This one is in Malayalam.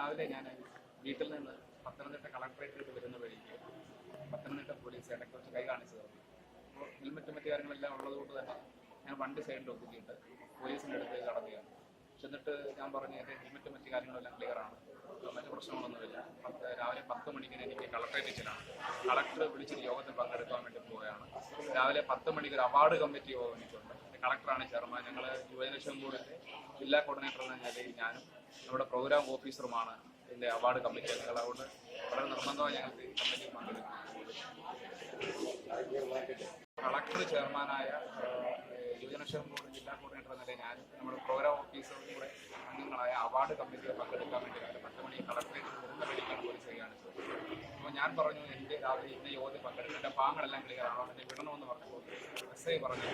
രാവിലെ ഞാൻ വീട്ടിൽ നിന്ന് പത്തനംതിട്ട കളക്ടറേറ്റിലേക്ക് വരുന്ന വഴിക്ക് പത്തനംതിട്ട പോലീസ് ഇടയ്ക്ക് വെച്ച് കൈ കാണിച്ചു തന്നു. അപ്പോൾ ഹെൽമെറ്റ് മറ്റു കാര്യങ്ങളെല്ലാം ഉള്ളതുകൊണ്ട് തന്നെ ഞാൻ വണ്ടി സൈഡിൽ ഒതുക്കിയിട്ട് പോലീസിൻ്റെ അടുത്ത് കടന്നുകയാണ്. ചെന്നിട്ട് ഞാൻ പറഞ്ഞു എൻ്റെ ഹെൽമെറ്റ് മറ്റു കാര്യങ്ങളെല്ലാം ക്ലിയറാണ്, മറ്റു പ്രശ്നങ്ങളൊന്നുമില്ല. രാവിലെ 10 മണിക്ക് എനിക്ക് കളക്ടറേറ്റിലാണ്. കളക്ടർ വിളിച്ചിട്ട് യോഗത്തിൽ പങ്കെടുക്കാൻ വേണ്ടി പോവുകയാണ്. രാവിലെ 10 മണിക്ക് ഒരു അവാർഡ് കമ്മിറ്റി യോഗം എനിക്കുണ്ട്. കളക്ടറാണ് ചെയർമാൻ. ഞങ്ങൾ യുവജനക്ഷേമ ബോർഡിൻ്റെ ജില്ലാ കോർഡിനേറ്റർ എന്ന നിലയിൽ ഞാനും നമ്മുടെ പ്രോഗ്രാം ഓഫീസറുമാണ് ഇതിൻ്റെ അവാർഡ് കമ്മിറ്റി അംഗങ്ങൾ. അതുകൊണ്ട് വളരെ നിർബന്ധമായി ഞങ്ങൾക്ക് ഈ കമ്മിറ്റിയിൽ പങ്കെടുക്കും. കളക്ടർ ചെയർമാനായ യുവജനക്ഷേമ ബോർഡ് ജില്ലാ കോർഡിനേറ്റർ എന്ന നിലയിൽ ഞാനും നമ്മുടെ പ്രോഗ്രാം ഓഫീസറും കൂടെ അംഗങ്ങളായ അവാർഡ് കമ്മിറ്റിയിൽ പങ്കെടുക്കാൻ വേണ്ടി രാവിലെ 10 മണിക്ക് കളക്ടറേറ്റിൽ വരുന്ന വഴിക്കാണ് പോലീസ് കാണിച്ചത്. അപ്പോൾ ഞാൻ പറഞ്ഞു എനിക്ക് രാവിലെ ഇന്ന യോഗത്തിൽ പങ്കെടുക്കും, എൻ്റെ പാങ്ങളെല്ലാം ക്ലിയർ ആണോ, എന്നെ വിടണമെന്ന് പറഞ്ഞു. എസ് ഐ പറഞ്ഞു